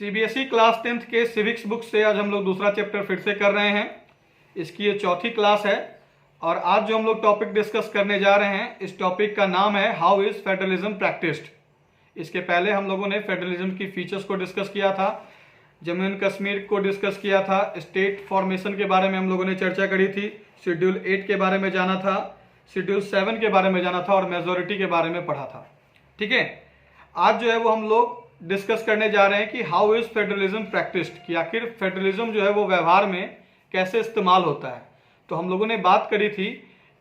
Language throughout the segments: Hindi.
सीबीएसई क्लास 10th के सिविक्स बुक से आज हम लोग दूसरा चैप्टर फिर से कर रहे हैं। इसकी ये चौथी क्लास है और आज जो हम लोग टॉपिक डिस्कस करने जा रहे हैं, इस टॉपिक का नाम है हाउ इज फेडरलिज्म प्रैक्टिस्ड। इसके पहले हम लोगों ने फेडरलिज्म की फीचर्स को डिस्कस किया था, जम्मू एंड कश्मीर को डिस्कस किया था, स्टेट फॉर्मेशन के बारे में हम लोगों ने चर्चा करी थी, शेड्यूल 8 के बारे में जाना था, शेड्यूल 7 के बारे में जाना था और मेजोरिटी के बारे में पढ़ा था। ठीक है, आज जो है वो हम लोग डिस्कस करने जा रहे हैं कि हाउ इज फेडरलिज्म प्रैक्टिस्ड, कि आखिर फेडरलिज्म जो है वो व्यवहार में कैसे इस्तेमाल होता है। तो हम लोगों ने बात करी थी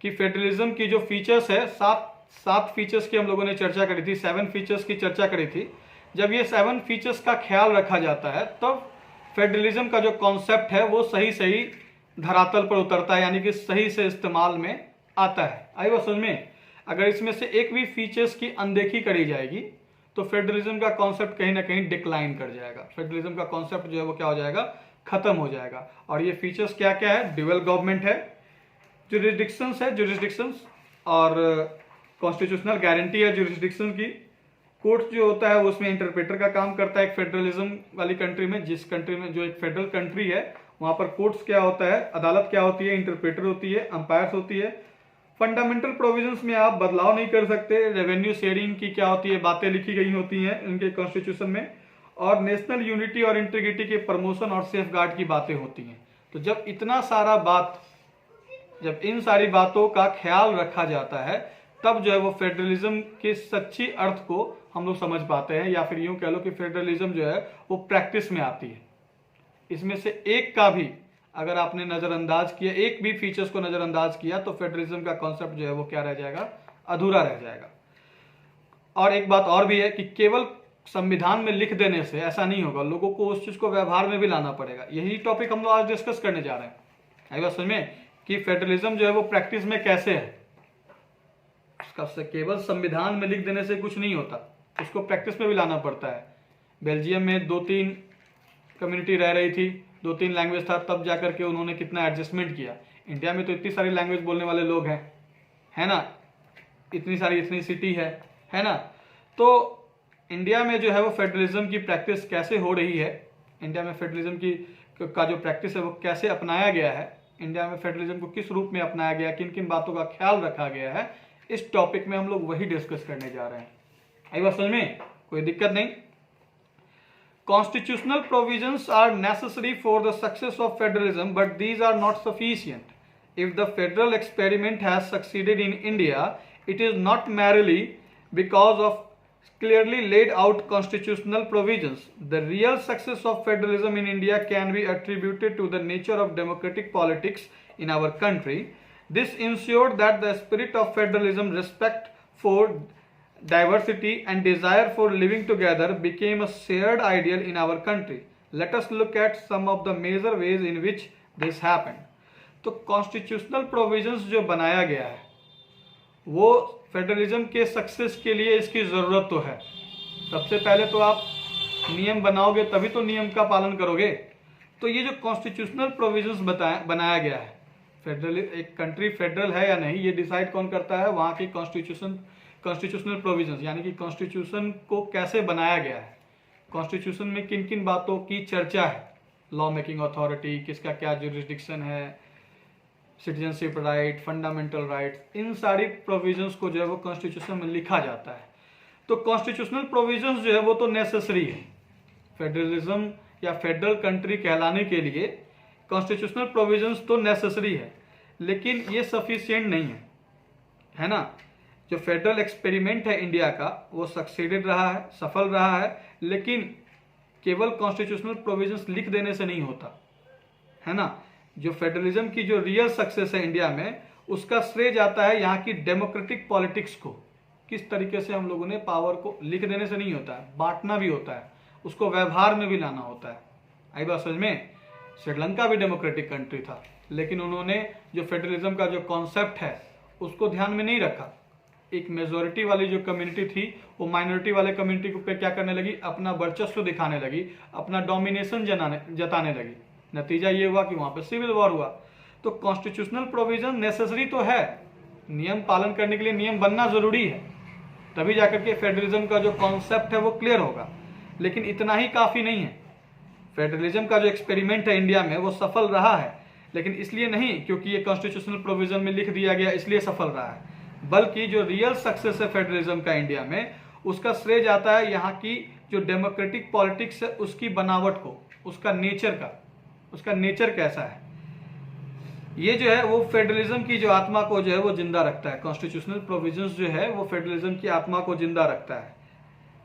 कि फेडरलिज्म की जो फीचर्स है, सात फीचर्स की हम लोगों ने चर्चा करी थी, 7 फीचर्स की चर्चा करी थी। जब ये 7 फीचर्स का ख्याल रखा जाता है तब फेडरलिज्म का जो कॉन्सेप्ट है वो सही धरातल पर उतरता है, यानी कि सही से इस्तेमाल में आता है। आई बात समझ में? अगर इसमें से एक भी फीचर्स की अनदेखी करी जाएगी तो फेडरलिज्म का कॉन्सेप्ट कहीं ना कहीं डिक्लाइन कर जाएगा, फेडरलिज्म का कॉन्सेप्ट जो है वो क्या हो जाएगा, खत्म हो जाएगा। और ये फीचर्स क्या क्या है? ड्यूअल गवर्नमेंट है, जुरिस्डिक्शंस और कॉन्स्टिट्यूशनल गारंटी है जुरिस्डिक्शन की। कोर्ट जो होता है उसमें इंटरप्रेटर का काम करता है। एक फेडरलिज्म वाली कंट्री में, जिस कंट्री में जो एक फेडरल कंट्री है वहां पर कोर्ट्स क्या होता है, अदालत क्या होती है, इंटरप्रेटर होती है, अंपायर्स होती है। फंडामेंटल प्रोविजंस में आप बदलाव नहीं कर सकते। रेवेन्यू शेयरिंग की क्या होती है, बातें लिखी गई होती हैं इनके कॉन्स्टिट्यूशन में, और नेशनल यूनिटी और इंटीग्रिटी के प्रमोशन और सेफ गार्ड की बातें होती हैं। तो जब इतना सारा जब इन सारी बातों का ख्याल रखा जाता है तब जो है वो फेडरलिज्म के सच्ची अर्थ को हम लोग समझ पाते हैं, या फिर यूं कह लो कि फेडरलिज्म जो है वो प्रैक्टिस में आती है। इसमें से एक का भी अगर आपने नजरअंदाज किया, एक भी फीचर्स को नजरअंदाज किया तो फेडरलिज्म का कॉन्सेप्ट जो है वो क्या रह जाएगा, अधूरा रह जाएगा। और एक बात और भी है कि केवल संविधान में लिख देने से ऐसा नहीं होगा, लोगों को उस चीज को व्यवहार में भी लाना पड़ेगा। यही टॉपिक हम लोग आज डिस्कस करने जा रहे हैं। आई बात समझ में कि फेडरलिज्म जो है वो प्रैक्टिस में कैसे है। उसका केवल संविधान में लिख देने से कुछ नहीं होता, उसको प्रैक्टिस में भी लाना पड़ता है। बेल्जियम में 2-3 कम्युनिटी रह रही थी, 2-3 लैंग्वेज था, तब जाकर के उन्होंने कितना एडजस्टमेंट किया। इंडिया में तो इतनी सारी लैंग्वेज बोलने वाले लोग हैं, है ना, इतनी सारी इथनिसिटी है ना। तो इंडिया में जो है वो फेडरलिज्म की प्रैक्टिस कैसे हो रही है, इंडिया में फेडरलिज्म का जो प्रैक्टिस है वो कैसे अपनाया गया है, इंडिया में फेडरलिज्म को किस रूप में अपनाया गया, किन किन बातों का ख्याल रखा गया है, इस टॉपिक में हम लोग वही डिस्कस करने जा रहे हैं। आई बात समझ में? कोई दिक्कत नहीं। Constitutional provisions are necessary for the success of federalism, but these are not sufficient. If the federal experiment has succeeded in India, it is not merely because of clearly laid out constitutional provisions. The real success of federalism in India can be attributed to the nature of democratic politics in our country. This ensured that the spirit of federalism, respect for diversity and desire for living together became a shared ideal in our country. Let us look at some of the major ways in which this happened. तो कॉन्स्टिट्यूशनल प्रोविजंस जो बनाया गया है वो फेडरलिज्म के सक्सेस के लिए इसकी ज़रूरत तो है। सबसे पहले तो आप नियम बनाओगे तभी तो नियम का पालन करोगे। तो ये जो कॉन्स्टिट्यूशनल प्रोविजंस बनाया गया है, एक कंट्री फेडरल है या नहीं ये डिसाइड कौन करता है, वहाँ की कॉन्स्टिट्यूशनल प्रोविजंस, यानी कि कॉन्स्टिट्यूशन को कैसे बनाया गया है, कॉन्स्टिट्यूशन में किन किन बातों की चर्चा है, लॉ मेकिंग अथॉरिटी, किसका क्या जुरिस्डिक्शन है, सिटीजनशिप राइट, फंडामेंटल राइट, इन सारी प्रोविजंस को जो है वो कॉन्स्टिट्यूशन में लिखा जाता है। तो कॉन्स्टिट्यूशनल प्रोविजंस जो है वो तो नेसेसरी है। फेडरलिज्म या फेडरल कंट्री कहलाने के लिए कॉन्स्टिट्यूशनल प्रोविजंस तो नेसेसरी है, लेकिन ये सफिशिएंट नहीं है ना। जो फेडरल एक्सपेरिमेंट है इंडिया का वो सक्सीडेड रहा है, सफल रहा है, लेकिन केवल कॉन्स्टिट्यूशनल प्रोविजंस लिख देने से नहीं होता, है ना। जो फेडरलिज्म की जो रियल सक्सेस है इंडिया में, उसका श्रेय जाता है यहाँ की डेमोक्रेटिक पॉलिटिक्स को। किस तरीके से हम लोगों ने पावर को लिख देने से नहीं होता है, बांटना भी होता है, उसको व्यवहार में भी लाना होता है। आई बात समझ में? श्रीलंका भी डेमोक्रेटिक कंट्री था, लेकिन उन्होंने जो फेडरलिज्म का जो कॉन्सेप्ट है उसको ध्यान में नहीं रखा। एक मेजोरिटी वाली जो कम्युनिटी थी वो माइनॉरिटी वाले कम्युनिटी पे क्या करने लगी, अपना वर्चस्व दिखाने लगी, अपना डोमिनेशन जताने लगी। नतीजा ये हुआ कि वहां पे सिविल वॉर हुआ। तो कॉन्स्टिट्यूशनल प्रोविजन नेसेसरी तो है, नियम पालन करने के लिए नियम बनना जरूरी है, तभी जाकर के फेडरलिज्म का जो कॉन्सेप्ट है वो क्लियर होगा। लेकिन इतना ही काफी नहीं है, फेडरलिज्म का जो एक्सपेरिमेंट है इंडिया में वो सफल रहा है, लेकिन इसलिए नहीं क्योंकि ये कॉन्स्टिट्यूशनल प्रोविजन में लिख दिया गया इसलिए सफल रहा है, बल्कि जो रियल सक्सेस है फेडरलिज्म का इंडिया में, उसका श्रेय जाता है यहाँ की जो डेमोक्रेटिक पॉलिटिक्स है उसकी बनावट को, उसका नेचर कैसा है। ये जो है वो फेडरलिज्म की जो आत्मा को जो है वो जिंदा रखता है। कॉन्स्टिट्यूशनल प्रोविजंस जो है वो फेडरलिज्म की आत्मा को जिंदा रखता है।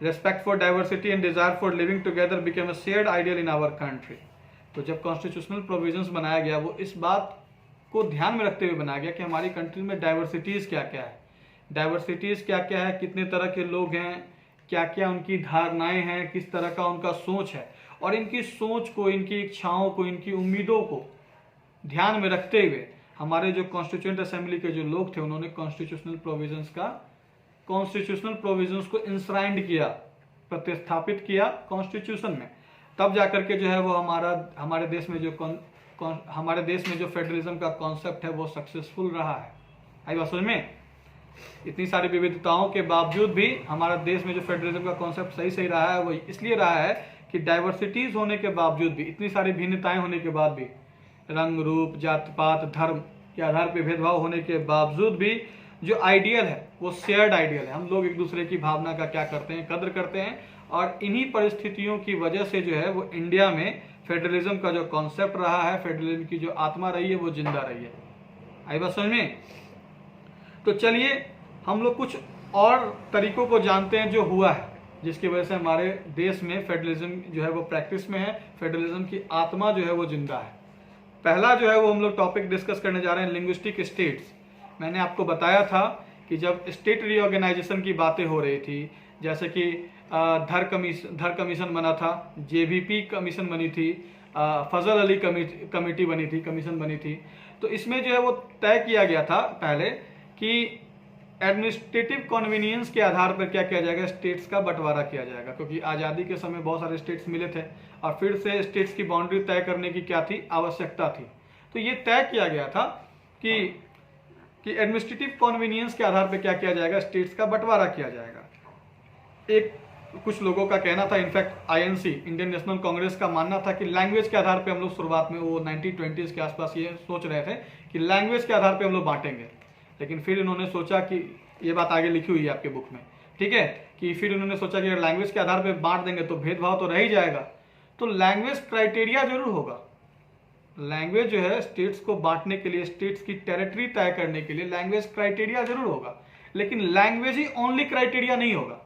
Respect for diversity and desire for living together became a shared ideal in our country. तो जब कॉन्स्टिट्यूशनल प्रोविजंस बनाया गया वो इस बात को ध्यान में रखते हुए बनाया गया कि हमारी कंट्री में डाइवर्सिटीज क्या क्या है, कितने तरह के लोग हैं, क्या क्या उनकी धारणाएं हैं, किस तरह का उनका सोच है, और इनकी सोच को, इनकी इच्छाओं को, इनकी उम्मीदों को ध्यान में रखते हुए हमारे जो कॉन्स्टिट्यूएंट असेंबली के जो लोग थे उन्होंने कॉन्स्टिट्यूशनल प्रोविजंस को इंश्राइंड किया, प्रतिस्थापित किया कॉन्स्टिट्यूशन में। तब जाकर के जो है वो हमारे देश में जो फेडरलिज्म का कॉन्सेप्ट है वो सक्सेसफुल रहा है। आई बात समझ में? इतनी सारी विविधताओं के बावजूद भी हमारा देश में जो फेडरलिज्म का कॉन्सेप्ट सही रहा है वो इसलिए रहा है कि डाइवर्सिटीज होने के बावजूद भी, इतनी सारी भिन्नताएं होने के बाद भी, रंग रूप जात पात धर्म के आधार पर भेदभाव होने के बावजूद भी जो आइडियल है वो शेयर्ड आइडियल है। हम लोग एक दूसरे की भावना का क्या करते हैं, कद्र करते हैं, और इन्हीं परिस्थितियों की वजह से जो है वो इंडिया में फेडरलिज्म का जो कॉन्सेप्ट रहा है, फेडरलिज्म की जो आत्मा रही है वो जिंदा रही है। आई बात समझ में? तो चलिए हम लोग कुछ और तरीकों को जानते हैं जो हुआ है, जिसकी वजह से हमारे देश में फेडरलिज्म जो है वो प्रैक्टिस में है, फेडरलिज्म की आत्मा जो है वो जिंदा है। पहला जो है वो हम लोग टॉपिक डिस्कस करने जा रहे हैं लिंग्विस्टिक स्टेट्स। मैंने आपको बताया था कि जब स्टेट रीऑर्गेनाइजेशन की बातें हो रही थी, जैसे कि धर कमीशन बना था, जेबीपी कमीशन बनी थी, फजल अली कमीशन बनी थी, तो इसमें जो है वो तय किया गया था पहले कि एडमिनिस्ट्रेटिव कन्वीनियंस के आधार पर क्या किया जाएगा, स्टेट्स का बंटवारा किया जाएगा, क्योंकि आज़ादी के समय बहुत सारे स्टेट्स मिले थे और फिर से स्टेट्स की बाउंड्री तय करने की क्या थी, आवश्यकता थी। तो ये तय किया गया था कि एडमिनिस्ट्रेटिव कन्वीनियंस के आधार पर क्या किया जाएगा, स्टेट्स का बंटवारा किया जाएगा। कुछ लोगों का कहना था, in fact INC, Indian national Congress का मानना था कि लैंग्वेज के आधार पे हम लोग शुरुआत में वो 1920s के आसपास ये सोच रहे थे कि लैंग्वेज के आधार पे हम लोग बांटेंगे, लेकिन फिर इन्होंने सोचा कि ये बात आगे लिखी हुई है आपके बुक में, ठीक है, कि फिर इन्होंने सोचा कि अगर लैंग्वेज के आधार पर बांट देंगे तो भेदभाव तो रह ही जाएगा, तो लैंग्वेज क्राइटेरिया जरूर होगा। लैंग्वेज जो है स्टेट्स को बांटने के लिए, स्टेट्स की टेरिटरी तय करने के लिए लैंग्वेज क्राइटेरिया जरूर होगा, लेकिन लैंग्वेज ही ओनली क्राइटेरिया नहीं होगा।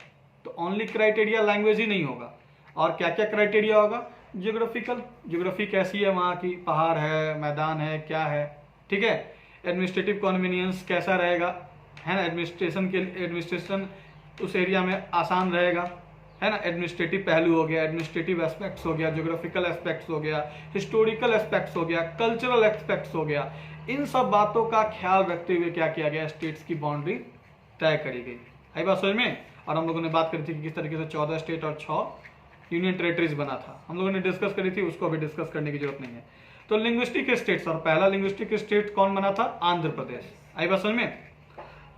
तो ओनली क्राइटेरिया लैंग्वेज ही नहीं होगा, और क्या क्या क्राइटेरिया होगा, ज्योग्राफी कैसी है वहाँ की, पहाड़ है, मैदान है, क्या है, ठीक है, एडमिनिस्ट्रेटिव कन्वीनियंस कैसा रहेगा, है ना, एडमिनिस्ट्रेशन उस एरिया में आसान रहेगा, है ना, एडमिनिस्ट्रेटिव पहलू हो गया, एडमिनिस्ट्रेटिव एस्पेक्ट्स हो गया, ज्योग्राफिकल एस्पेक्ट्स हो गया, हिस्टोरिकल एस्पेक्ट्स हो गया, कल्चरल एस्पेक्ट्स हो गया। इन सब बातों का ख्याल रखते हुए क्या किया गया, स्टेट्स की बाउंड्री तय करी गई। आई बात समझ में? और हम लोगों ने बात करी थी कि किस तरीके से 14 स्टेट और 6 यूनियन टेरिटरीज बना था, हम लोगों ने डिस्कस करी थी, उसको अभी डिस्कस करने की जरूरत नहीं है। तो लिंग्विस्टिक स्टेट्स, और पहला लिंग्विस्टिक स्टेट कौन बना था, आंध्र प्रदेश। आई बात समझ में?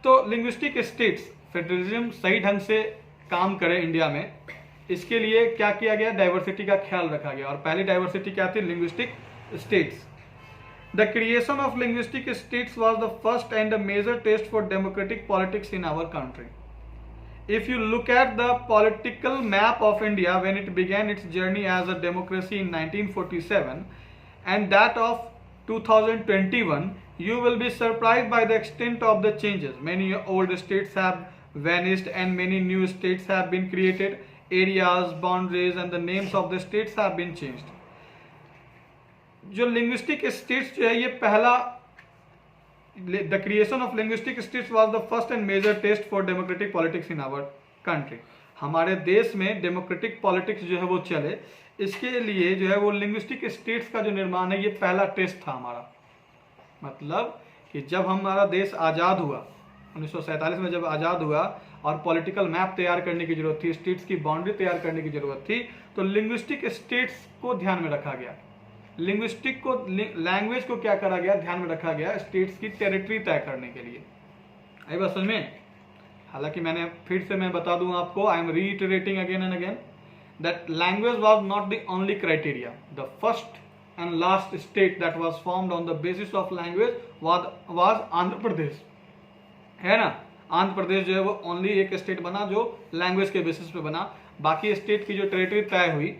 तो लिंग्विस्टिक स्टेट्स, फेडरलिज्म सही ढंग से काम करे इंडिया में, इसके लिए क्या किया गया, डाइवर्सिटी का ख्याल रखा गया। और पहली डाइवर्सिटी क्या थी, linguistic states. The creation of linguistic states was the first and a major test for democratic politics in our country. If you look at the political map of India when it began its journey as a democracy in 1947 and that of 2021, you will be surprised by the extent of the changes. Many old states have vanished and many new states have been created. Areas, boundaries and the names of the states have been changed. जो linguistic states जो है ये पहला, the creation of linguistic states was the first and major test for democratic politics in our country. हमारे देश में डेमोक्रेटिक पॉलिटिक्स जो है वो चले, इसके लिए जो है वो लिंग्विस्टिक स्टेट्स का जो निर्माण है ये पहला टेस्ट था हमारा। मतलब कि जब हमारा देश आज़ाद हुआ 1947 में, जब आज़ाद हुआ और पॉलिटिकल मैप तैयार करने की जरूरत थी, स्टेट्स की बाउंड्री तैयार करने की जरूरत थी, तो लिंग्विस्टिक स्टेट्स को ध्यान में रखा गया। लिंग्विस्टिक को, लैंग्वेज को क्या करा गया, ध्यान में रखा गया स्टेट्स की टेरिटरी तय करने के लिए। आई बात समझ में? हालांकि मैं बता दूं आपको, I am reiterating again and again, that language was not the only criteria. The first and last state that was formed on the basis of language was Andhra Pradesh, है ना. आंध्र प्रदेश जो है वो ओनली एक स्टेट बना जो लैंग्वेज के बेसिस पे बना. बाकी स्टेट की जो टेरिटरी तय हुई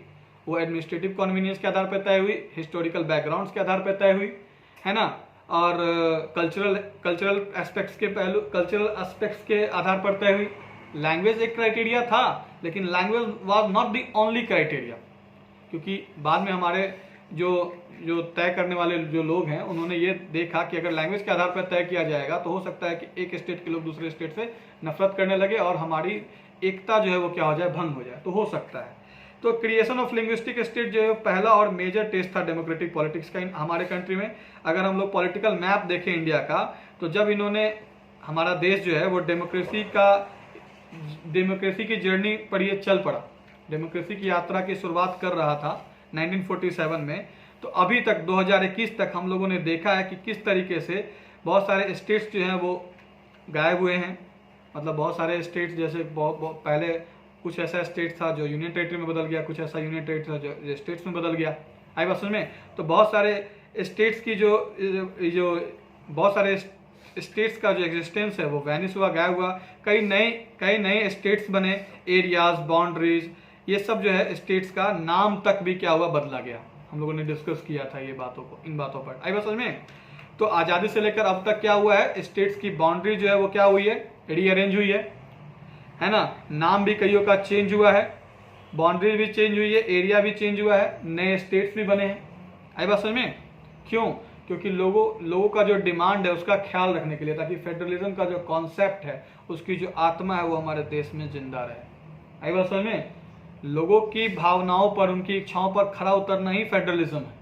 वो एडमिनिस्ट्रेटिव कन्वीनियंस के आधार पर तय हुई, हिस्टोरिकल बैकग्राउंड्स के आधार पर तय हुई, है ना, और कल्चरल एस्पेक्ट्स के आधार पर तय हुई. लैंग्वेज एक क्राइटेरिया था, लेकिन language was not the only criteria, क्योंकि बाद में हमारे जो तय करने वाले जो लोग हैं उन्होंने ये देखा कि अगर लैंग्वेज के आधार पर तय किया जाएगा तो हो सकता है कि एक स्टेट के लोग दूसरे स्टेट से नफरत करने लगे और हमारी एकता जो है वो क्या हो जाए, भंग हो जाए. तो हो सकता है. तो क्रिएशन ऑफ लिंग्विस्टिक स्टेट जो है पहला और मेजर टेस्ट था डेमोक्रेटिक पॉलिटिक्स का हमारे कंट्री में. अगर हम लोग पॉलिटिकल मैप देखें इंडिया का, तो जब इन्होंने हमारा देश जो है वो डेमोक्रेसी की जर्नी पर ये चल पड़ा, डेमोक्रेसी की यात्रा की शुरुआत कर रहा था 1947 में, तो अभी तक 2021 तक हम लोगों ने देखा है कि किस तरीके से बहुत सारे स्टेट्स जो हैं वो गायब हुए हैं. मतलब बहुत सारे स्टेट्स, जैसे पहले कुछ ऐसा स्टेट था जो यूनियन टेरिटरी में बदल गया, कुछ ऐसा यूनियन टेरिटरी था जो स्टेट्स में बदल गया. आई बात समझ में. तो बहुत सारे स्टेट्स की जो बहुत सारे स्टेट्स का जो एग्जिस्टेंस है वो वैनिश हुआ, गायब हुआ. कई नए स्टेट्स बने, एरियाज, बाउंड्रीज, ये सब जो है स्टेट्स का नाम तक भी क्या हुआ, बदला गया. हम लोगों ने डिस्कस किया था ये बातों को, इन बातों पर. आई बात समझ में. तो आज़ादी से लेकर अब तक क्या हुआ है, स्टेट्स की बाउंड्री जो है वो क्या हुई है, रीअरेंज हुई है ना. नाम भी कईयों का चेंज हुआ है, बाउंड्री भी चेंज हुई है, एरिया भी चेंज हुआ है, नए स्टेट्स भी बने हैं. आई बात समझ में. क्यों? क्योंकि लोगों का जो डिमांड है उसका ख्याल रखने के लिए, ताकि फेडरलिज्म का जो कॉन्सेप्ट है उसकी जो आत्मा है वो हमारे देश में जिंदा रहे. आई बात समझ में. लोगों की भावनाओं पर, उनकी इच्छाओं पर खरा उतरना ही फेडरलिज्म है.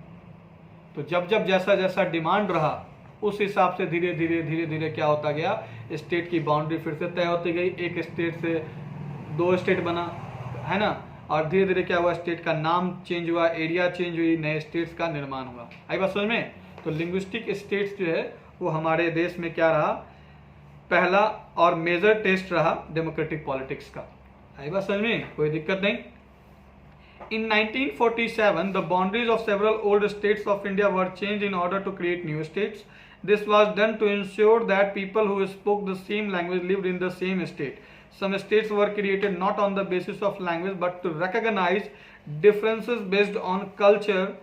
तो जब जैसा डिमांड रहा उस हिसाब से धीरे धीरे क्या होता गया, स्टेट की बाउंड्री फिर से तय होती गई. एक स्टेट से 2 स्टेट बना, है ना, और धीरे धीरे क्या हुआ, स्टेट का नाम चेंज हुआ, एरिया चेंज हुई, नए स्टेट्स का निर्माण हुआ. आई बात समझ में. तो लिंग्विस्टिक स्टेट्स जो है वो हमारे देश में क्या रहा, पहला और मेजर टेस्ट रहा डेमोक्रेटिक पॉलिटिक्स का. आई बात समझ में, कोई दिक्कत नहीं. In 1947, the boundaries of several old states of India were changed in order to create new states. This was done to ensure that people who spoke the same language lived in the same state. Some states were created not on the basis of language but to recognize differences based on culture,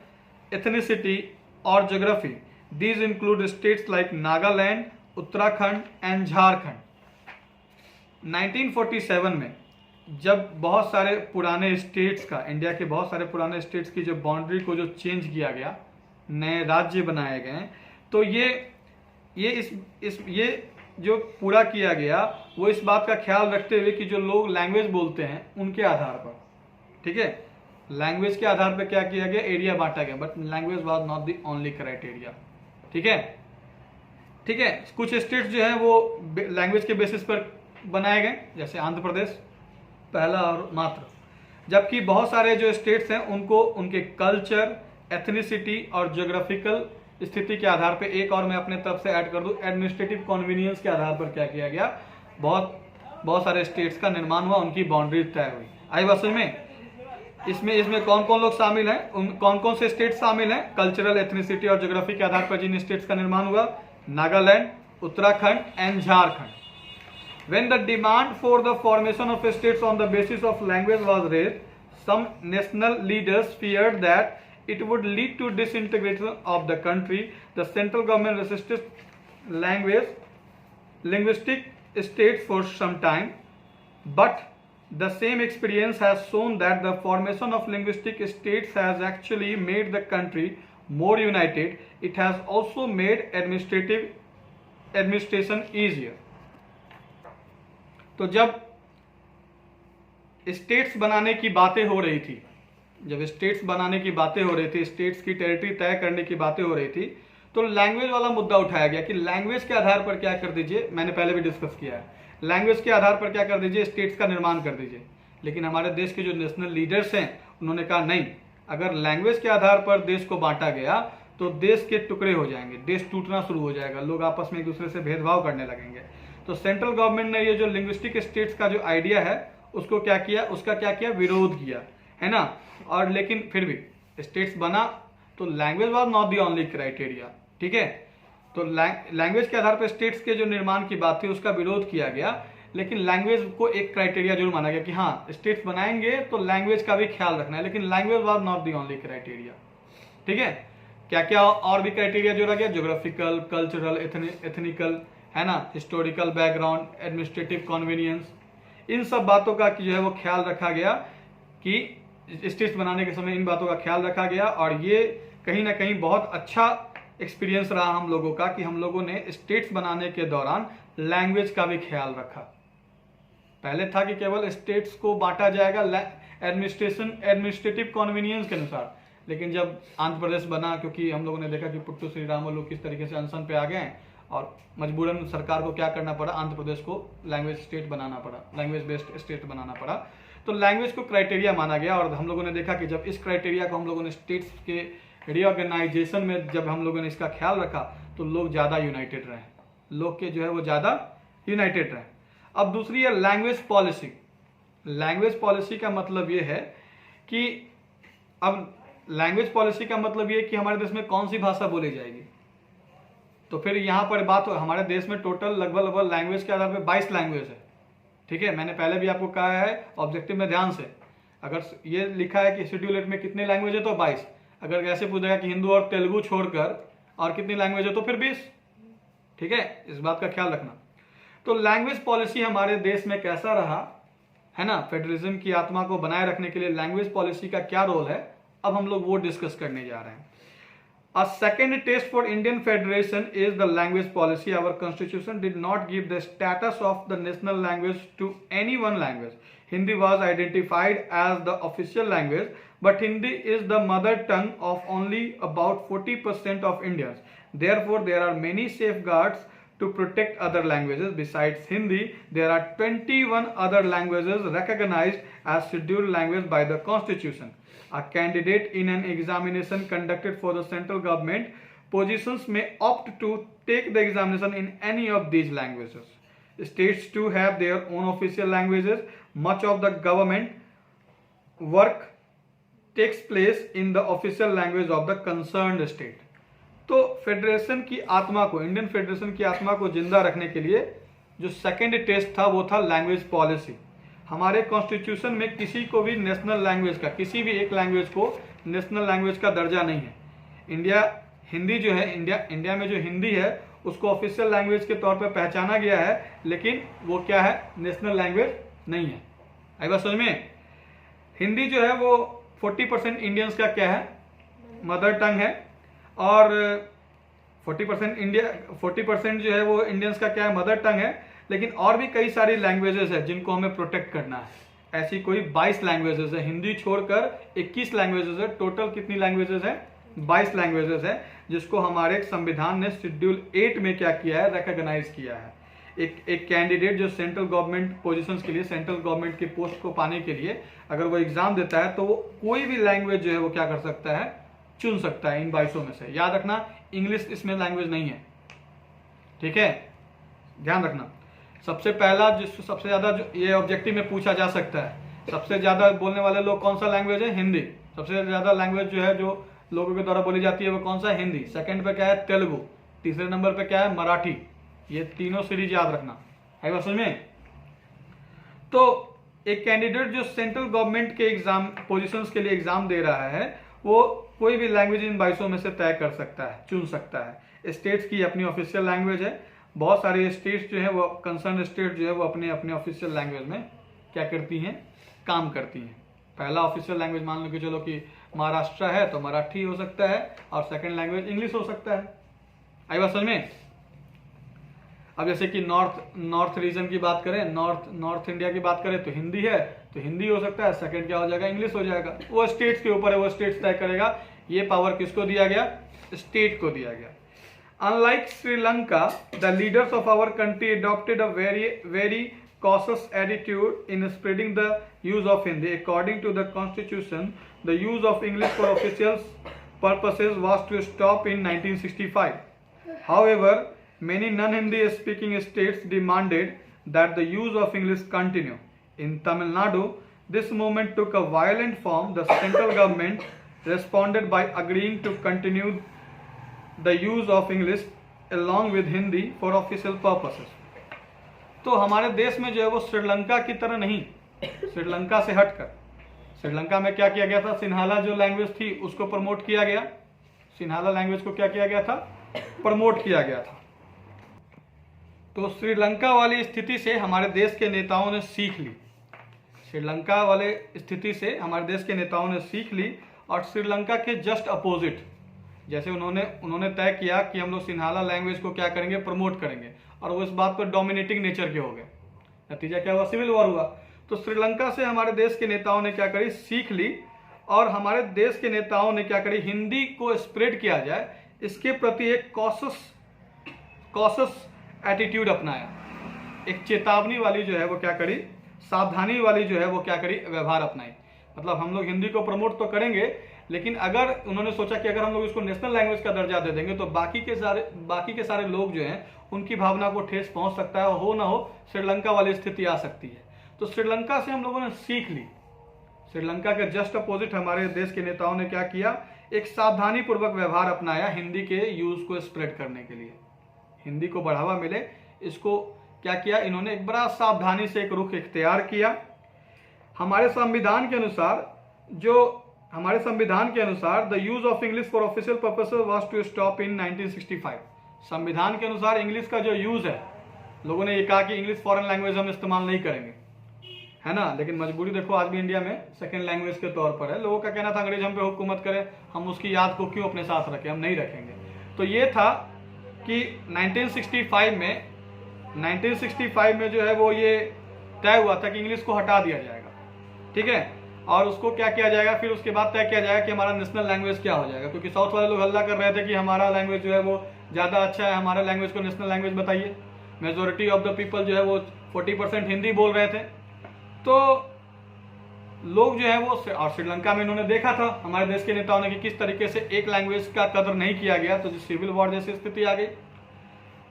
ethnicity or geography. These include states like Nagaland, Uttarakhand and Jharkhand. 1947 में जब बहुत सारे पुराने स्टेट्स का, इंडिया के बहुत सारे पुराने स्टेट्स की जो बाउंड्री को जो चेंज किया गया, नए राज्य बनाए गए, तो ये जो पूरा किया गया वो इस बात का ख्याल रखते हुए कि जो लोग लैंग्वेज बोलते हैं उनके आधार पर, ठीक है, लैंग्वेज के आधार पर क्या किया गया, एरिया बांटा गया. But language was not the only criteria. ठीक है. कुछ स्टेट्स जो है वो लैंग्वेज के बेसिस पर बनाए गए, जैसे आंध्र प्रदेश पहला और मात्र, जबकि बहुत सारे जो स्टेट्स हैं उनको उनके कल्चर, एथनिसिटी और ज्योग्राफिकल स्थिति के आधार पे, एक और मैं अपने तरफ से ऐड कर दूं, एडमिनिस्ट्रेटिव कन्वीनियंस के आधार पर क्या किया गया, बहुत सारे स्टेट्स का निर्माण हुआ, उनकी बाउंड्री तय हुई. आई बात समझ में. इसमें कौन कौन लोग शामिल हैं, कौन कौन से स्टेट शामिल हैं, कल्चरल, एथनिसिटी और ज्योग्राफी के आधार पर जिन स्टेट्स का निर्माण हुआ, Nagaland, Uttarakhand and Jharkhand. When the demand for the formation of states on the basis of language was raised, some national leaders feared that it would lead to disintegration of the country. The central government resisted linguistic states for some time, but the same experience has shown that the formation of linguistic states has actually made the country more united. It has also made administration easier. तो जब स्टेट्स बनाने की बातें हो रही थी, स्टेट्स की टेरिटरी तय करने की बातें हो रही थी, तो लैंग्वेज वाला मुद्दा उठाया गया कि लैंग्वेज के आधार पर क्या कर दीजिए, मैंने पहले भी डिस्कस किया है, लैंग्वेज के आधार पर क्या कर दीजिए, स्टेट्स का निर्माण कर दीजिए. लेकिन हमारे देश के जो नेशनल लीडर्स हैं उन्होंने कहा नहीं, अगर लैंग्वेज के आधार पर देश को बांटा गया तो देश के टुकड़े हो जाएंगे, देश टूटना शुरू हो जाएगा, लोग आपस में एक दूसरे से भेदभाव करने लगेंगे. तो सेंट्रल गवर्नमेंट ने ये जो लिंग्विस्टिक स्टेट्स का जो आइडिया है उसको क्या किया, विरोध किया. है ना। और लेकिन फिर भी स्टेट्स बना तो language was not the only criteria, ठीक है। तो लैंग्वेज के आधार पर स्टेट्स के जो निर्माण की बात थी उसका विरोध किया गया, लेकिन लैंग्वेज को एक क्राइटेरिया जरूर माना गया कि हाँ स्टेट्स बनाएंगे तो लैंग्वेज का भी ख्याल रखना है, लेकिन language was not the only criteria, ठीक है। क्या क्या और भी क्राइटेरिया जोड़ा गया, ज्योग्राफिकल, कल्चरल, एथनिकल, है ना, हिस्टोरिकल बैकग्राउंड, एडमिनिस्ट्रेटिव कन्वीनियंस, इन सब बातों का जो है वो ख्याल रखा गया कि स्टेट्स बनाने के समय इन बातों का ख्याल रखा गया। और ये कहीं ना कहीं बहुत अच्छा एक्सपीरियंस रहा हम लोगों का कि हम लोगों ने स्टेट्स बनाने के दौरान लैंग्वेज का भी ख्याल रखा। पहले था कि केवल स्टेट्स को बांटा जाएगा एडमिनिस्ट्रेटिव कन्वीनियंस के अनुसार, लेकिन जब आंध्र प्रदेश बना, क्योंकि हम लोगों ने देखा कि पुट्टू श्री रामुलु लोग किस तरीके से अनशन पे आ गए हैं और मजबूरन सरकार को क्या करना पड़ा, आंध्र प्रदेश को लैंग्वेज स्टेट बनाना पड़ा, लैंग्वेज बेस्ड स्टेट बनाना पड़ा। तो लैंग्वेज को क्राइटेरिया माना गया और हम लोगों ने देखा कि जब इस क्राइटेरिया को हम लोगों ने स्टेट्स के रीऑर्गेनाइजेशन में जब हम लोगों ने इसका ख्याल रखा तो लोग ज़्यादा यूनाइटेड रहे, लोग के जो है वो ज़्यादा यूनाइटेड रहे। अब दूसरी है लैंग्वेज पॉलिसी। लैंग्वेज पॉलिसी का मतलब ये है कि अब लैंग्वेज पॉलिसी का मतलब ये कि हमारे देश में कौन सी भाषा बोली जाएगी। तो फिर यहाँ पर बात हो, हमारे देश में टोटल लगभग लैंग्वेज के आधार पर 22 लैंग्वेज है, ठीक है। मैंने पहले भी आपको कहा है ऑब्जेक्टिव में ध्यान से, अगर ये लिखा है कि शेड्यूल 8 में कितने लैंग्वेज है तो 22, अगर ऐसे पूछेगा कि हिंदू और तेलुगु छोड़कर और कितनी लैंग्वेज है तो फिर 20, ठीक है। इस बात का ख्याल रखना। तो लैंग्वेज पॉलिसी हमारे देश में कैसा रहा, है ना, फेडरलिज्म की आत्मा को बनाए रखने के लिए लैंग्वेज पॉलिसी का क्या रोल है, अब हम लोग वो डिस्कस करने जा रहे हैं। A second test for Indian Federation is the language policy. Our constitution did not give the status of the national language to any one language. Hindi was identified as the official language, but Hindi is the mother tongue of only about 40% of Indians. Therefore, there are many safeguards to protect other languages. Besides Hindi, there are 21 other languages recognized as scheduled language by the Constitution. A candidate in an examination conducted for the central government positions may opt to take the examination in any of these languages. States too have their own official languages. Much of the government work takes place in the official language of the concerned state. तो फेडरेशन की आत्मा को, इंडियन फेडरेशन की आत्मा को जिंदा रखने के लिए जो सेकेंड टेस्ट था वो था लैंग्वेज पॉलिसी। हमारे कॉन्स्टिट्यूशन में किसी को भी नेशनल लैंग्वेज का, किसी भी एक लैंग्वेज को नेशनल लैंग्वेज का दर्जा नहीं है। हिंदी जो है, इंडिया में जो हिंदी है उसको ऑफिशियल लैंग्वेज के तौर पर पहचाना गया है, लेकिन वो क्या है, नेशनल लैंग्वेज नहीं है। आई बात समझ में। हिंदी जो है वो 40% इंडियंस का क्या है, मदर टंग है, और 40% जो है वो इंडियंस का क्या है, मदर टंग है। लेकिन और भी कई सारी लैंग्वेजेस है जिनको हमें प्रोटेक्ट करना है। ऐसी कोई 22 लैंग्वेजेस है, हिंदी छोड़कर 21 लैंग्वेजेस है। टोटल कितनी लैंग्वेजेस है, 22 लैंग्वेजेस है, जिसको हमारे संविधान ने शेड्यूल 8 में क्या किया है, रिकॉग्नाइज किया है। एक कैंडिडेट जो सेंट्रल गवर्नमेंट पोजीशंस के लिए, सेंट्रल गवर्नमेंट के पोस्ट को पाने के लिए अगर वो एग्जाम देता है तो वो कोई भी लैंग्वेज जो है वो क्या कर सकता है, चुन सकता है इन 22 में से। याद रखना, इंग्लिश इसमें लैंग्वेज नहीं है, ठीक है, ध्यान रखना। सबसे पहला सबसे ज्यादा जो ये ऑब्जेक्टिव में पूछा जा सकता है, सबसे ज्यादा बोलने वाले लोग कौन सा लैंग्वेज है, हिंदी। सबसे ज्यादा लैंग्वेज जो है जो लोगों के द्वारा बोली जाती है वो कौन सा है, हिंदी। सेकंड पे क्या है, तेलुगु। तीसरे नंबर पे क्या है, मराठी। ये तीनों सीरीज याद रखना है बस में। तो एक कैंडिडेट जो सेंट्रल गवर्नमेंट के एग्जाम पोजीशंस के लिए एग्जाम दे रहा है वो कोई भी लैंग्वेज इन 22 में से तय कर सकता है, चुन सकता है। स्टेट्स की अपनी ऑफिशियल लैंग्वेज है। बहुत सारे स्टेट्स जो है वो, कंसर्न स्टेट जो है वो अपने अपने ऑफिशियल लैंग्वेज में क्या करती हैं, काम करती हैं। पहला ऑफिशियल लैंग्वेज मान लो कि चलो कि महाराष्ट्र है तो मराठी हो सकता है, और सेकंड लैंग्वेज इंग्लिश हो सकता है। आई बात समझ में। अब जैसे कि नॉर्थ रीजन की बात करें, नॉर्थ इंडिया की बात करें तो हिंदी है, तो हिंदी हो सकता है। सेकंड क्या हो जाएगा, इंग्लिश हो जाएगा। वो स्टेट्स के ऊपर है, वो स्टेट्स तय करेगा। ये पावर किसको दिया गया, स्टेट को दिया गया। Unlike Sri Lanka, the leaders of our country adopted a very cautious attitude in spreading the use of Hindi. According to the Constitution, the use of English for official purposes was to stop in 1965. However, many non-Hindi speaking states demanded that the use of English continue. In Tamil Nadu, This movement took a violent form. The central government responded by agreeing to continue the use of English along with Hindi for official purposes. तो हमारे देश में जो है वो श्रीलंका की तरह नहीं, श्रीलंका से हटकर, श्रीलंका में क्या किया गया था, सिन्हाला जो लैंग्वेज थी उसको प्रमोट किया गया, सिन्हाला लैंग्वेज को क्या किया गया था, प्रमोट किया गया था। तो श्रीलंका वाली स्थिति से हमारे देश के नेताओं ने सीख ली, श्रीलंका वाले स्थिति से हमारे देश के नेताओं ने सीख ली, और श्रीलंका के जस्ट अपोजिट, जैसे उन्होंने तय किया कि हम लोग सिन्हाला लैंग्वेज को क्या करेंगे, प्रमोट करेंगे, और वो इस बात पर डोमिनेटिंग नेचर के हो गए। नतीजा क्या हुआ, सिविल वॉर हुआ। तो श्रीलंका से हमारे देश के नेताओं ने क्या करी, सीख ली, और हमारे देश के नेताओं ने क्या करी, हिंदी को स्प्रेड किया जाए इसके प्रति एक कॉशस एटीट्यूड अपनाया, एक चेतावनी वाली जो है वो क्या करी, सावधानी वाली जो है वो क्या करी, व्यवहार अपनाई। मतलब हम लोग हिंदी को प्रमोट तो करेंगे, लेकिन अगर उन्होंने सोचा कि अगर हम लोग इसको नेशनल लैंग्वेज का दर्जा दे देंगे तो बाकी के सारे लोग जो हैं उनकी भावना को ठेस पहुंच सकता है, और हो ना हो श्रीलंका वाली स्थिति आ सकती है। तो श्रीलंका से हम लोगों ने सीख ली। श्रीलंका के जस्ट अपोजिट हमारे देश के नेताओं ने क्या किया, एक सावधानी पूर्वक व्यवहार अपनाया हिंदी के यूज को स्प्रेड करने के लिए, हिंदी को बढ़ावा मिले, इसको क्या किया इन्होंने, एक बड़ा सावधानी से एक रुख इख्तियार किया। हमारे संविधान के अनुसार the use of English for official purposes was to stop in 1965। संविधान के अनुसार इंग्लिश का जो यूज है, लोगों ने ये कहा कि इंग्लिश फॉरेन लैंग्वेज हम इस्तेमाल नहीं करेंगे, है ना, लेकिन मजबूरी देखो आज भी इंडिया में सेकेंड लैंग्वेज के तौर पर है। लोगों का कहना था अंग्रेज हम पे हुकूमत करे, हम उसकी याद को क्यों अपने साथ रखें, हम नहीं रखेंगे। तो ये था कि 1965 में जो है वो ये तय हुआ था कि इंग्लिश को हटा दिया जाएगा, ठीक है, और उसको क्या किया जाएगा, फिर उसके बाद तय किया जाएगा कि हमारा नेशनल लैंग्वेज क्या हो जाएगा, क्योंकि साउथ वाले लोग हल्ला कर रहे थे कि हमारा लैंग्वेज जो है वो ज़्यादा अच्छा है, हमारे लैंग्वेज को नेशनल लैंग्वेज बताइए। मेजोरिटी ऑफ द पीपल जो है वो 40% हिंदी बोल रहे थे। तो लोग जो है वो, और श्रीलंका में इन्होंने देखा था हमारे देश के नेताओं ने कि किस तरीके से एक लैंग्वेज का कदर नहीं किया गया, तो सिविल वॉर जैसी स्थिति आ गई।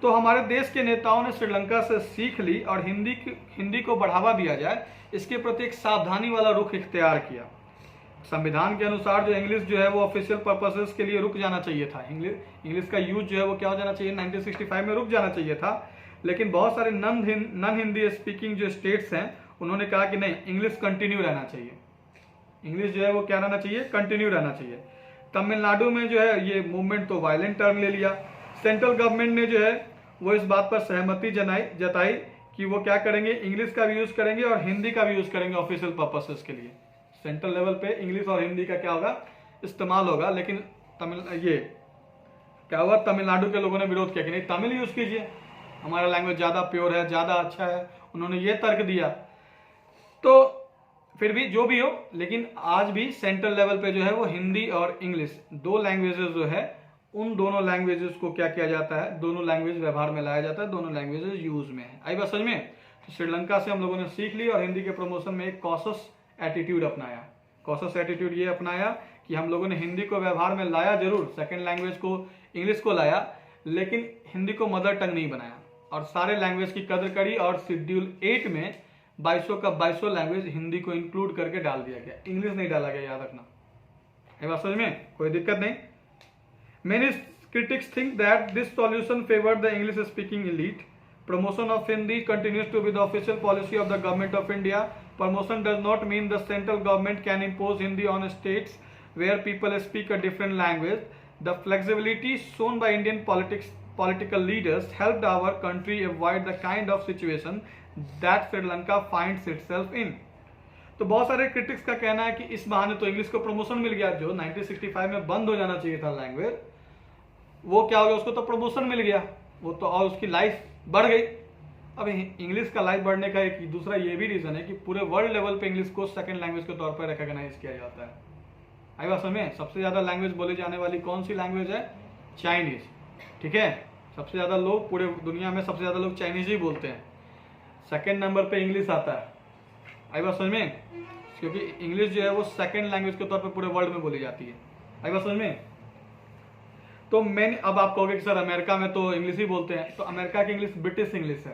तो हमारे देश के नेताओं ने श्रीलंका से सीख ली और हिंदी को बढ़ावा दिया जाए इसके प्रति एक सावधानी वाला रुख इख्तियार किया। संविधान के अनुसार जो इंग्लिश जो है वो ऑफिशियल पर्पसेस के लिए रुक जाना चाहिए था, इंग्लिश का यूज जो है वो क्या हो जाना चाहिए, 1965 में रुक जाना चाहिए था। लेकिन बहुत सारे नॉन हिंदी स्पीकिंग जो स्टेट्स हैं उन्होंने कहा कि नहीं, इंग्लिश कंटिन्यू रहना चाहिए, इंग्लिश जो है वो क्या रहना चाहिए, कंटिन्यू रहना चाहिए। तमिलनाडु में जो है ये मूवमेंट तो वायलेंट टर्न ले लिया। सेंट्रल गवर्नमेंट ने जो है वो इस बात पर सहमति जताई कि वो क्या करेंगे, इंग्लिश का भी यूज करेंगे और हिंदी का भी यूज करेंगे ऑफिशियल पर्पसेस के लिए। सेंट्रल लेवल पे इंग्लिश और हिंदी का क्या होगा, इस्तेमाल होगा। लेकिन तमिलनाडु के लोगों ने विरोध किया कि नहीं, तमिल यूज कीजिए, हमारा लैंग्वेज ज्यादा प्योर है, ज्यादा अच्छा है, उन्होंने ये तर्क दिया। तो फिर भी जो भी हो, लेकिन आज भी सेंट्रल लेवल पे जो है वो हिंदी और इंग्लिश दो लैंग्वेजेस जो है, उन दोनों लैंग्वेजेस को क्या किया जाता है, दोनों लैंग्वेज व्यवहार में लाया जाता है, दोनों लैंग्वेजेस यूज में है। आई बात समझ में? तो श्रीलंका से हम लोगों ने सीख ली और हिंदी के प्रमोशन में एक कॉशस एटीट्यूड अपनाया। कॉशस एटीट्यूड ये अपनाया कि हम लोगों ने हिंदी को व्यवहार में लाया जरूर, सेकेंड लैंग्वेज को, इंग्लिश को लाया, लेकिन हिंदी को मदर टंग नहीं बनाया और सारे लैंग्वेज की कदर करी। और शेड्यूल 8 में 2200 का 2200 लैंग्वेज हिंदी को इंक्लूड करके डाल दिया गया, इंग्लिश नहीं डाला गया, याद रखना। ये बात समझ में? कोई दिक्कत नहीं। Many critics think that this solution favored the English-speaking elite. Promotion of Hindi continues to be the official policy of the Government of India. Promotion does not mean the central government can impose Hindi on states where people speak a different language. The flexibility shown by Indian political leaders helped our country avoid the kind of situation that Sri Lanka finds itself in. तो बहुत सारे क्रिटिक्स का कहना है कि इस बहाने तो इंग्लिश को प्रमोशन मिल गया, जो 1965 में बंद हो जाना चाहिए था लैंग्वेज, वो क्या हो गया, उसको तो प्रमोशन मिल गया, वो तो, और उसकी लाइफ बढ़ गई। अब इंग्लिश का लाइफ बढ़ने का एक दूसरा ये भी रीजन है कि पूरे वर्ल्ड लेवल पे इंग्लिश को सेकंड लैंग्वेज के तौर पर रिकॉग्नाइज किया जाता है। आई बात समझ में? सबसे ज्यादा लैंग्वेज बोली जाने वाली कौन सी लैंग्वेज है? चाइनीज, ठीक है। सबसे ज्यादा लोग पूरे दुनिया में, सबसे ज्यादा लोग चाइनीज ही बोलते हैं, सेकेंड नंबर पे इंग्लिश आता है। आई बात समझ में? क्योंकि इंग्लिश जो है वो सेकंड लैंग्वेज के तौर पे पूरे वर्ल्ड में बोली जाती है। आई बात समझ में? तो अब आप कहोगे कि सर अमेरिका में तो इंग्लिश ही बोलते हैं, तो अमेरिका की इंग्लिश ब्रिटिश इंग्लिश है,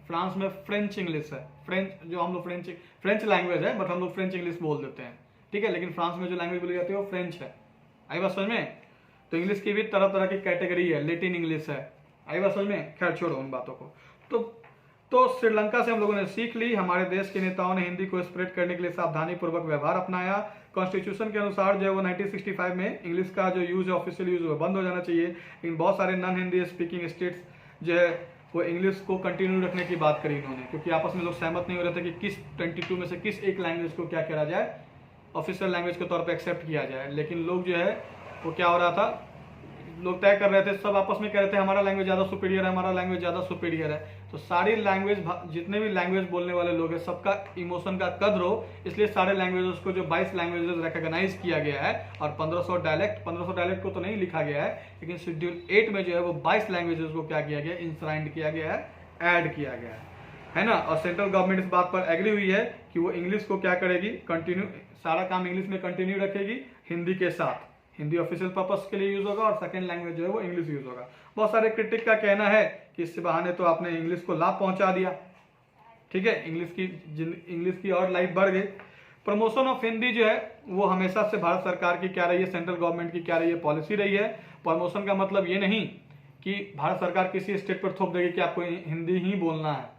फ्रांस में फ्रेंच इंग्लिश है, फ्रेंच जो हम लोग फ्रेंच लैंग्वेज है, बट हम लोग फ्रेंच इंग्लिश बोल देते हैं, ठीक है। लेकिन फ्रांस में जो लैंग्वेज बोली जाती है वो फ्रेंच है। आई बात समझ में? तो इंग्लिश की भी तरह तरह की कैटेगरी है, लैटिन इंग्लिश है। आई बात समझ में? खैर छोड़ो उन बातों को। तो श्रीलंका से हम लोगों ने सीख ली। हमारे देश के नेताओं ने हिंदी को स्प्रेड करने के लिए सावधानी पूर्वक व्यवहार अपनाया। कॉन्स्टिट्यूशन के अनुसार जो है वो 1965 में इंग्लिश का जो यूज है, ऑफिशियल यूज, वो बंद हो जाना चाहिए। लेकिन बहुत सारे नॉन हिंदी स्पीकिंग स्टेट्स जो है वो इंग्लिश को कंटिन्यू रखने की बात करी इन्होंने, क्योंकि आपस में लोग सहमत नहीं हो रहे थे कि किस 22 में से किस एक लैंग्वेज को क्या करा जाए, ऑफिशियल लैंग्वेज के तौर पर एक्सेप्ट किया जाए। लेकिन लोग जो है वो क्या हो रहा था, लोग तय कर रहे थे, सब आपस में कह रहे थे हमारा लैंग्वेज ज़्यादा सुपीरियर है, हमारा लैंग्वेज ज़्यादा सुपीरियर है। तो सारी लैंग्वेज, जितने भी लैंग्वेज बोलने वाले लोग हैं, सबका इमोशन का कद्र हो, इसलिए सारे लैंग्वेजेस को जो 22 लैंग्वेजेस रिकॉग्नाइज किया गया है और 1500 डायलेक्ट को तो नहीं लिखा गया है, लेकिन शेड्यूल 8 में जो है वो 22 लैंग्वेजेस को क्या किया गया, इंश्राइंड किया गया है, ऐड किया गया है ना। और सेंट्रल गवर्नमेंट इस बात पर एग्री हुई है कि वो इंग्लिश को क्या करेगी, कंटिन्यू, सारा काम इंग्लिश में कंटिन्यू रखेगी हिंदी के साथ। हिंदी ऑफिशियल पर्पस के लिए यूज होगा और सेकंड लैंग्वेज जो है वो इंग्लिश यूज होगा। बहुत सारे क्रिटिक का कहना है कि इस बहाने तो आपने इंग्लिश को लाभ पहुंचा दिया, ठीक है, इंग्लिश की और लाइफ बढ़ गई। प्रमोशन ऑफ हिंदी जो है वो हमेशा से भारत सरकार की क्या रही है, सेंट्रल गवर्नमेंट की क्या रही है, पॉलिसी रही है। प्रमोशन का मतलब ये नहीं कि भारत सरकार किसी स्टेट पर थोप देगी कि आपको हिंदी ही बोलना है।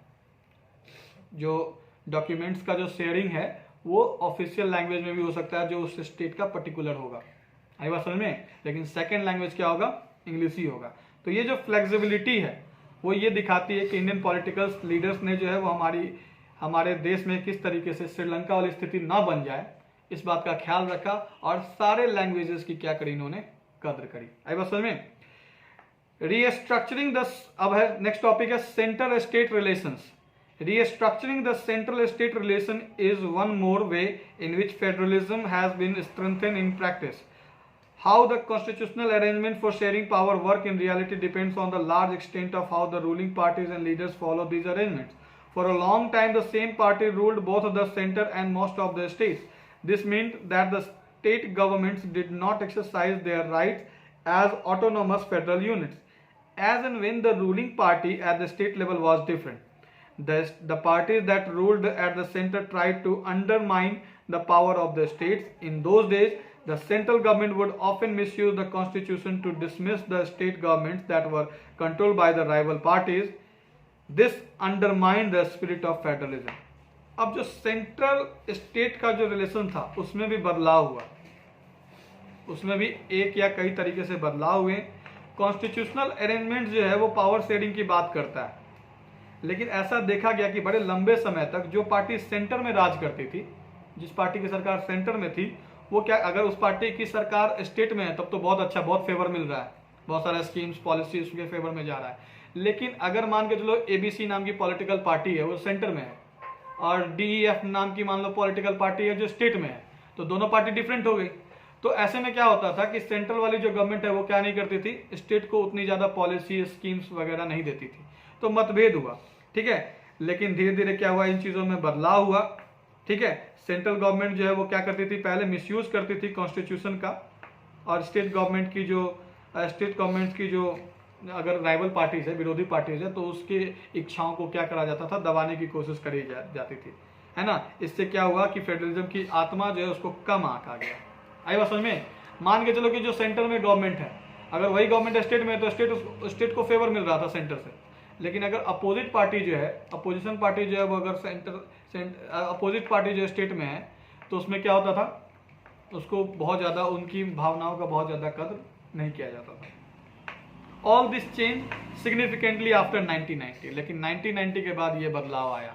जो डॉक्यूमेंट्स का जो शेयरिंग है वो ऑफिशियल लैंग्वेज में भी हो सकता है जो उस स्टेट का पर्टिकुलर होगा। आई बात समझ में? लेकिन सेकंड लैंग्वेज क्या होगा, इंग्लिश ही होगा। तो ये जो फ्लेक्सिबिलिटी है वो ये दिखाती है कि इंडियन पॉलिटिकल लीडर्स ने जो है वो हमारे देश में किस तरीके से श्रीलंका वाली स्थिति ना बन जाए, इस बात का ख्याल रखा और सारे लैंग्वेजेस की क्या करी, इन्होंने कद्र करी। आई बात समझ में? रीस्ट्रक्चरिंग द, अब है नेक्स्ट टॉपिक है centre state relations. Restructuring the central-state relation is one more way in which federalism has been strengthened in practice. How the constitutional arrangement for sharing power work in reality depends on the large extent of how the ruling parties and leaders follow these arrangements. For a long time, the same party ruled both the center and most of the states. This meant that the state governments did not exercise their rights as autonomous federal units, as and when the ruling party at the state level was different. The parties that ruled at the center tried to undermine the power of the states. In those days, the central government would often misuse the constitution to dismiss the state governments that were controlled by the rival parties. This undermined the spirit of federalism. अब जो सेंट्रल स्टेट का जो रिलेशन था उसमें भी बदलाव हुआ, उसमें भी एक या कई तरीके से बदलाव हुए। कॉन्स्टिट्यूशनल अरेंजमेंट जो है वो पावर शेयरिंग की बात करता है, लेकिन ऐसा देखा गया कि बड़े लंबे समय तक जो पार्टी सेंटर में राज करती थी, जिस पार्टी की सरकार सेंटर में थी, वो क्या, अगर उस पार्टी की सरकार स्टेट में है तब तो बहुत अच्छा, बहुत फेवर मिल रहा है, बहुत सारा स्कीम्स पॉलिसी उसके फेवर में जा रहा है। लेकिन अगर मान के चलो एबीसी नाम की पॉलिटिकल पार्टी है वो सेंटर में है और डीईएफ नाम की मान लो पॉलिटिकल पार्टी है जो स्टेट में है, तो दोनों पार्टी डिफरेंट हो गई। तो ऐसे में क्या होता था कि सेंट्रल वाली जो गवर्नमेंट है वो क्या नहीं करती थी, स्टेट को उतनी ज्यादा पॉलिसी स्कीम्स वगैरह नहीं देती थी, तो मतभेद हुआ, ठीक है। लेकिन धीरे धीरे क्या हुआ, इन चीजों में बदलाव हुआ, ठीक है। सेंट्रल गवर्नमेंट जो है वो क्या करती थी, पहले मिसयूज करती थी कॉन्स्टिट्यूशन का, और स्टेट गवर्नमेंट की जो अगर राइवल पार्टीज है, विरोधी पार्टीज है, तो उसके इच्छाओं को क्या करा जाता था, दबाने की कोशिश करी जाती थी, है ना। इससे क्या हुआ कि फेडरलिज्म की आत्मा जो है उसको कम आंक आ गया। आई बात समझ में? मान के चलो कि जो सेंटर में गवर्नमेंट है, अगर वही गवर्नमेंट स्टेट में है तो स्टेट को फेवर मिल रहा था सेंटर से, लेकिन अगर अपोजिट पार्टी जो है, अपोजिशन पार्टी जो है वो अगर अपोजिट पार्टी जो स्टेट में है, तो उसमें क्या होता था, उसको बहुत ज़्यादा उनकी भावनाओं का बहुत ज़्यादा कदर नहीं किया जाता था। All this change significantly after 1990, लेकिन 1990 के बाद ये बदलाव आया।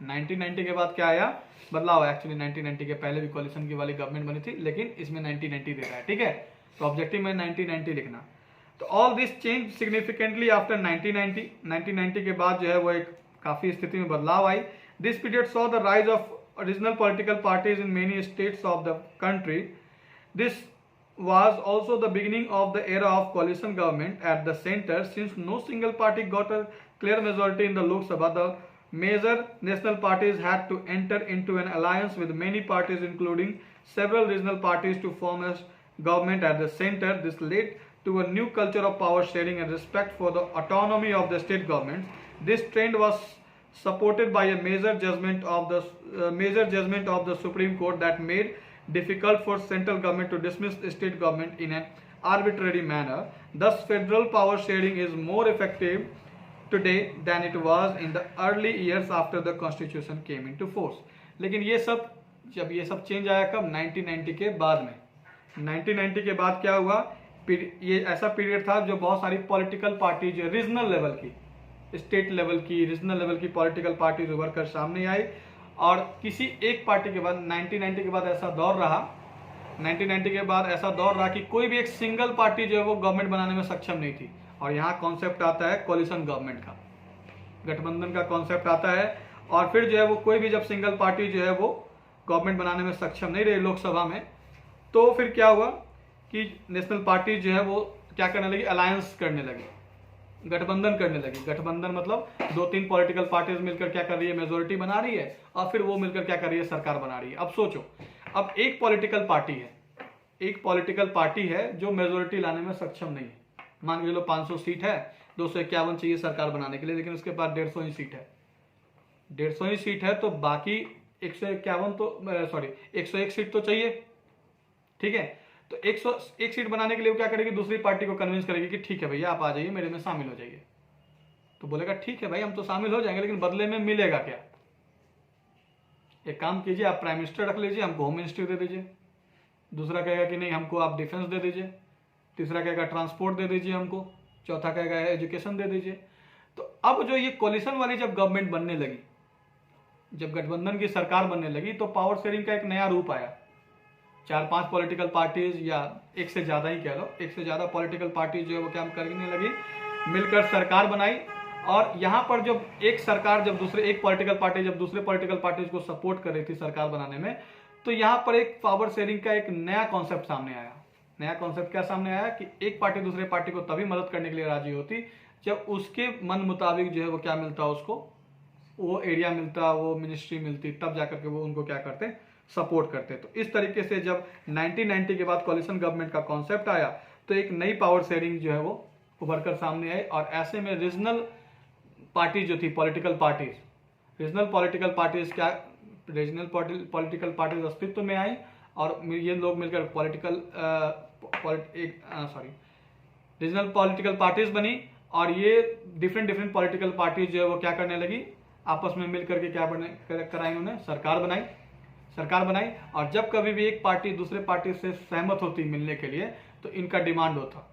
1990 के बाद क्या आया, बदलाव। एक्चुअली 1990 के पहले भी कोalition की वाली गवर्नमेंट बनी थी, लेकिन इसमें 1990 दे रहा है, ठीक है। तो ऑब्जेक्टिव में 1990 लिखना। तो all this change significantly after 1990 के बाद जो है वो एक काफी स्थिति में बदलाव आई। This period saw the rise of original political parties in many states of the country. This was also the beginning of the era of coalition government at the center, since no single party got a clear majority in the Lok Sabha. The major national parties had to enter into an alliance with many parties, including several regional parties, to form a government at the center. This led to a new culture of power sharing and respect for the autonomy of the state governments. This trend was supported by a major judgment of the Supreme Court that made difficult for central government to dismiss state government in an arbitrary manner. Thus, federal power sharing is more effective today than it was in the early years after the constitution came into force. लेकिन ये सब जब ये सब चेंज आया कब 1990 के बाद में 1990 के बाद क्या हुआ, ये ऐसा पीरियड था जो बहुत सारी पॉलिटिकल पार्टी जो रीजनल लेवल की, स्टेट लेवल की, रीजनल लेवल की पॉलिटिकल पार्टीज उभर कर सामने आई और किसी एक पार्टी के बाद 1990 के बाद ऐसा दौर रहा 1990 के बाद ऐसा दौर रहा कि कोई भी एक सिंगल पार्टी जो है वो गवर्नमेंट बनाने में सक्षम नहीं थी। और यहाँ कॉन्सेप्ट आता है कोलिशन गवर्नमेंट का, गठबंधन का कॉन्सेप्ट आता है। और फिर जो है वो कोई भी जब सिंगल पार्टी जो है वो गवर्नमेंट बनाने में सक्षम नहीं रही लोकसभा में, तो फिर क्या हुआ कि नेशनल पार्टी जो है वो क्या करने लगी, अलायंस करने लगी, गठबंधन करने लगी। गठबंधन मतलब 2-3 पॉलिटिकल पार्टीज मिलकर क्या कर रही है, मेजोरिटी बना रही है और फिर वो मिलकर क्या कर रही है, सरकार बना रही है। अब सोचो, अब एक पॉलिटिकल पार्टी है जो मेजोरिटी लाने में सक्षम नहीं है। मान के चलो 500 सीट है, 251 चाहिए सरकार बनाने के लिए, लेकिन उसके पास 150 ही सीट है, 150 ही सीट है, तो बाकी 101 सीट तो चाहिए, ठीक है। तो 101 सीट बनाने के लिए वो क्या करेगी, दूसरी पार्टी को कन्विंस करेगी कि ठीक है भैया आप आ जाइए, मेरे में शामिल हो जाइए। तो बोलेगा ठीक है भाई हम तो शामिल हो जाएंगे, लेकिन बदले में मिलेगा क्या। एक काम कीजिए, आप प्राइम मिनिस्टर रख लीजिए, हमको होम मिनिस्ट्री दे दीजिए। दूसरा कहेगा कि नहीं हमको आप डिफेंस दे दीजिए। तीसरा कहेगा ट्रांसपोर्ट दे दीजिए हमको। चौथा कहेगा एजुकेशन दे दीजिए। तो अब जो ये कोलिशन वाली जब गवर्नमेंट बनने लगी, जब गठबंधन की सरकार बनने लगी, तो पावर शेयरिंग का एक नया रूप आया। 4-5 पॉलिटिकल पार्टीज या एक से ज्यादा ही कह लो, एक से ज्यादा पॉलिटिकल पार्टीज जो है वो क्या करने लगी, मिलकर सरकार बनाई। और यहाँ पर जब एक सरकार एक पॉलिटिकल पार्टी जब दूसरे पॉलिटिकल पार्टीज को सपोर्ट कर रही थी सरकार बनाने में, तो यहाँ पर एक पावर शेयरिंग का एक नया कॉन्सेप्ट सामने आया। नया कॉन्सेप्ट क्या सामने आया कि एक पार्टी दूसरे पार्टी को तभी मदद करने के लिए राजी होती जब उसके मन मुताबिक जो है वो क्या मिलता, उसको वो एरिया मिलता, वो मिनिस्ट्री मिलती, तब जाकर के वो उनको क्या करते, सपोर्ट करते। तो इस तरीके से जब 1990 के बाद कोलिशन गवर्नमेंट का कॉन्सेप्ट आया, तो एक नई पावर शेयरिंग जो है वो उभर कर सामने आई। और ऐसे में रीजनल पार्टी जो थी, पॉलिटिकल पॉलिटिकल पार्टीज अस्तित्व में आई और ये लोग मिलकर रीजनल पॉलिटिकल पार्टीज बनी। और ये डिफरेंट पॉलिटिकल पार्टीज जो है वो क्या करने लगी, आपस में मिलकर के क्या कराई, उन्होंने सरकार बनाई। और जब कभी भी एक पार्टी दूसरे पार्टी से सहमत होती मिलने के लिए, तो इनका डिमांड होता,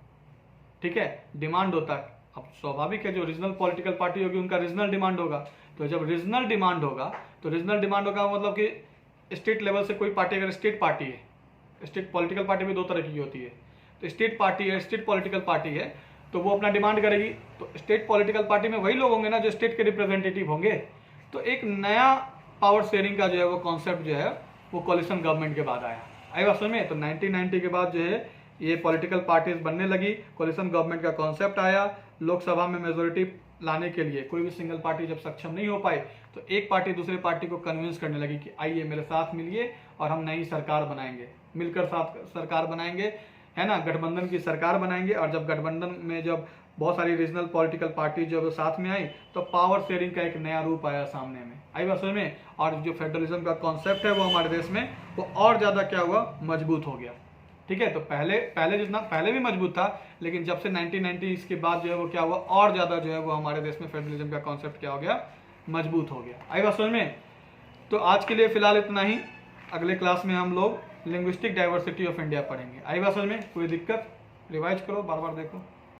ठीक है, डिमांड होता। अब स्वाभाविक है, जो रीजनल पॉलिटिकल पार्टी होगी उनका रीजनल डिमांड होगा। तो जब रीजनल डिमांड होगा मतलब कि स्टेट लेवल से कोई पार्टी, अगर स्टेट पार्टी है, स्टेट पॉलिटिकल पार्टी भी 2 तरह की होती है, तो स्टेट पार्टी है, स्टेट पॉलिटिकल पार्टी है, तो वो अपना डिमांड करेगी। तो स्टेट पॉलिटिकल पार्टी में वही लोग होंगे ना जो स्टेट के रिप्रेजेंटेटिव होंगे। तो एक नया पावर शेयरिंग का जो है वो कॉन्सेप्ट जो है वो कोलिशन गवर्नमेंट के बाद आया। आई बात समझ में? तो 1990 के बाद जो है ये पॉलिटिकल पार्टीज बनने लगी, कोलिशन गवर्नमेंट का कॉन्सेप्ट आया। लोकसभा में मेजोरिटी लाने के लिए कोई भी सिंगल पार्टी जब सक्षम नहीं हो पाई, तो एक पार्टी दूसरे पार्टी को कन्विंस करने लगी कि आइए मेरे साथ मिलिए और हम नई सरकार बनाएंगे, मिलकर साथ सरकार बनाएंगे, है ना, गठबंधन की सरकार बनाएंगे। और जब गठबंधन में जब बहुत सारी रीजनल पॉलिटिकल पार्टी जब साथ में आई, तो पावर शेयरिंग का एक नया रूप आया सामने में। आई बात समझ में? और जो फेडरलिज्म का कॉन्सेप्ट है वो हमारे देश में वो और ज्यादा क्या हुआ, मजबूत हो गया। ठीक है, तो पहले भी मजबूत था, लेकिन जब से 1990 इसके बाद जो है वो क्या हुआ, और ज्यादा जो है वो हमारे देश में फेडरलिज्म का कॉन्सेप्ट क्या हो गया, मजबूत हो गया। आई बात समझ में? तो आज के लिए फिलहाल इतना ही। अगले क्लास में हम लोग लिंग्विस्टिक डाइवर्सिटी ऑफ इंडिया पढ़ेंगे। आई बात समझ में? कोई दिक्कत? रिवाइज करो, बार बार देखो।